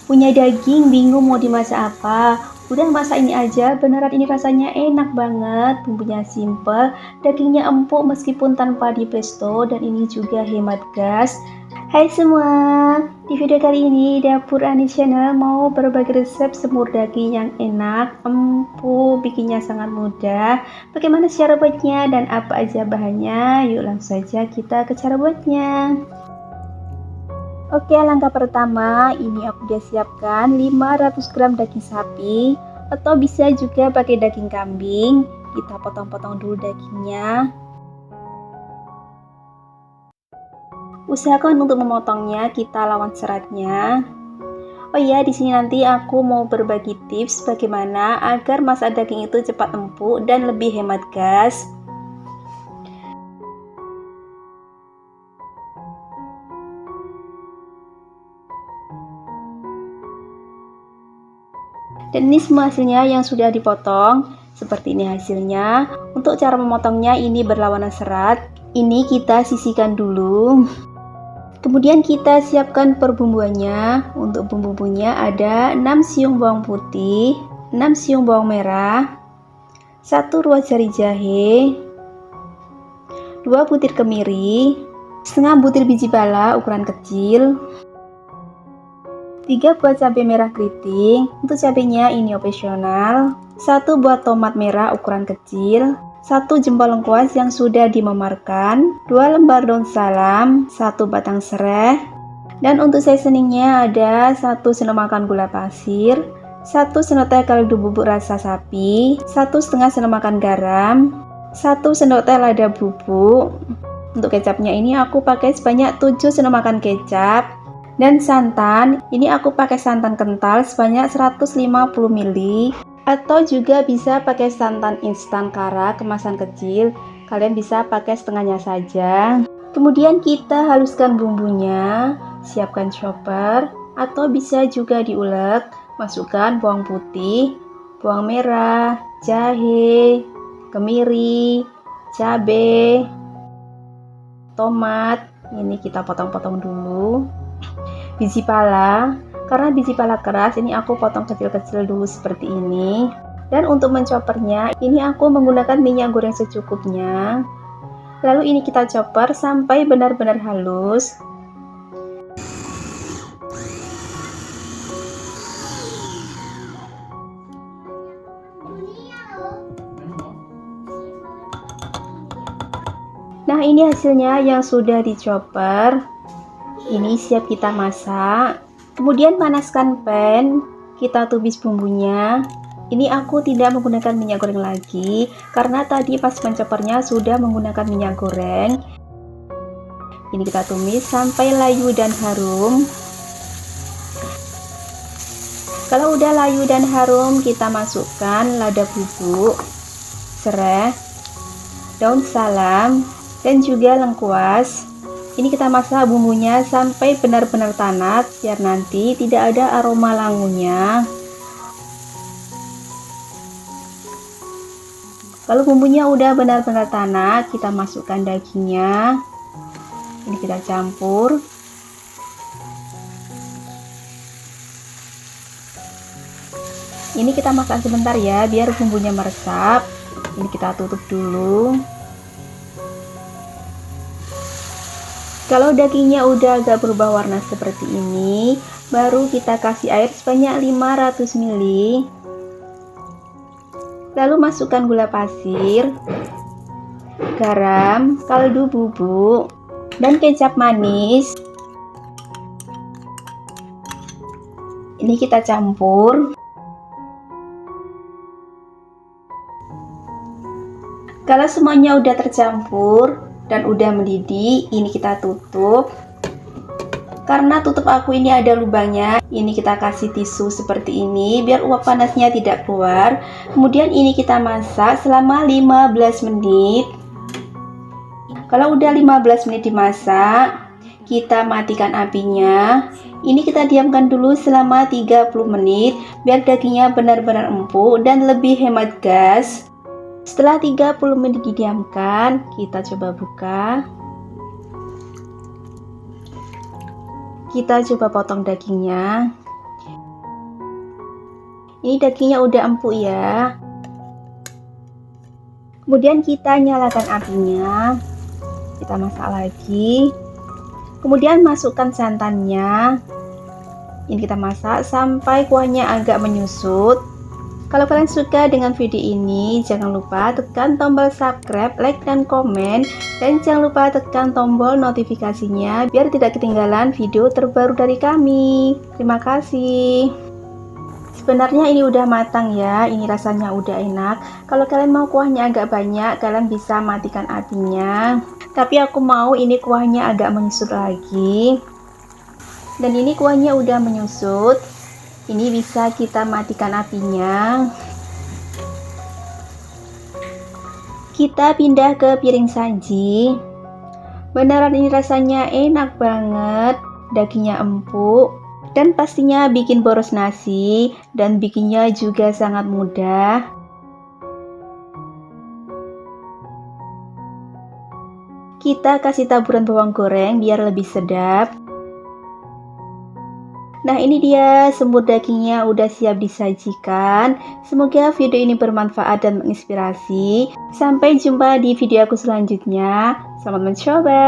Punya daging, bingung mau dimasak apa? Udah masak ini aja, beneran ini rasanya enak banget. Bumbunya simple, dagingnya empuk meskipun tanpa di presto, dan ini juga hemat gas. Hai semua, di video kali ini Dapur Ani Channel mau berbagi resep semur daging yang enak, empuk, bikinnya sangat mudah. Bagaimana cara buatnya dan apa aja bahannya? Yuk langsung saja kita ke cara buatnya. Oke, langkah pertama ini aku udah siapkan 500 gram daging sapi atau bisa juga pakai daging kambing. Kita potong-potong dulu dagingnya. Usahakan untuk memotongnya kita lawan seratnya. Oh iya, di sini nanti aku mau berbagi tips bagaimana agar masak daging itu cepat empuk dan lebih hemat gas. Dan ini semua hasilnya yang sudah dipotong. Seperti ini hasilnya. Untuk cara memotongnya ini berlawanan serat. Ini kita sisihkan dulu. Kemudian kita siapkan perbumbuannya. Untuk bumbu-bumbunya ada 6 siung bawang putih, 6 siung bawang merah, 1 ruas jari jahe, 2 butir kemiri, setengah butir biji pala ukuran kecil, 3 buah cabai merah keriting. Untuk cabenya ini opsional. 1 buah tomat merah ukuran kecil, 1 jempol lengkuas yang sudah dimemarkan, 2 lembar daun salam, 1 batang serai, dan untuk seasoningnya ada 1 sendok makan gula pasir, 1 sendok teh kaldu bubuk rasa sapi, 1,5 sendok makan garam, 1 sendok teh lada bubuk. Untuk kecapnya ini aku pakai sebanyak 7 sendok makan kecap. Dan santan, ini aku pakai santan kental sebanyak 150 ml. Atau juga bisa pakai santan instan kara kemasan kecil. Kalian bisa pakai setengahnya saja. Kemudian kita haluskan bumbunya. Siapkan chopper atau bisa juga diulek. Masukkan bawang putih, bawang merah, jahe, kemiri, cabai, tomat. Ini kita potong-potong dulu. Biji pala, karena biji pala keras ini aku potong kecil-kecil dulu seperti ini. Dan untuk mencopernya ini aku menggunakan minyak goreng secukupnya. Lalu ini kita chopper sampai benar-benar halus. Nah, ini hasilnya yang sudah dichopper. Ini siap kita masak. Kemudian panaskan pan, kita tumis bumbunya. Ini aku tidak menggunakan minyak goreng lagi karena tadi pas mencopernya sudah menggunakan minyak goreng. Ini kita tumis sampai layu dan harum. Kalau udah layu dan harum, kita masukkan lada bubuk, serai, daun salam, dan juga lengkuas. Ini kita masak bumbunya sampai benar-benar tanak biar nanti tidak ada aroma langunya. Kalau bumbunya udah benar-benar tanak, kita masukkan dagingnya. Ini kita campur. Ini kita masak sebentar ya biar bumbunya meresap. Ini kita tutup dulu. Kalau dagingnya udah agak berubah warna seperti ini, baru kita kasih air sebanyak 500 ml. Lalu masukkan gula pasir, garam, kaldu bubuk, dan kecap manis. Ini kita campur. Kalau semuanya udah tercampur dan udah mendidih, ini kita tutup. Karena tutup aku ini ada lubangnya, ini kita kasih tisu seperti ini biar uap panasnya tidak keluar. Kemudian ini kita masak selama 15 menit. Kalau udah 15 menit dimasak, kita matikan apinya. Ini kita diamkan dulu selama 30 menit biar dagingnya benar-benar empuk dan lebih hemat gas. Setelah 30 menit didiamkan, kita coba buka. Kita coba potong dagingnya. Ini dagingnya udah empuk ya. Kemudian kita nyalakan apinya. Kita masak lagi. Kemudian masukkan santannya. Ini kita masak sampai kuahnya agak menyusut. Kalau kalian suka dengan video ini, jangan lupa tekan tombol subscribe, like, dan komen. Dan jangan lupa tekan tombol notifikasinya biar tidak ketinggalan video terbaru dari kami. Terima kasih. Sebenarnya ini udah matang ya, ini rasanya udah enak. Kalau kalian mau kuahnya agak banyak, kalian bisa matikan apinya. Tapi aku mau ini kuahnya agak menyusut lagi. Dan ini kuahnya udah menyusut. Ini bisa kita matikan apinya. Kita pindah ke piring saji. Beneran ini rasanya enak banget. Dagingnya empuk dan pastinya bikin boros nasi, dan bikinnya juga sangat mudah. Kita kasih taburan bawang goreng biar lebih sedap. Nah, ini dia semur dagingnya udah siap disajikan. Semoga video ini bermanfaat dan menginspirasi. Sampai jumpa di video aku selanjutnya. Selamat mencoba.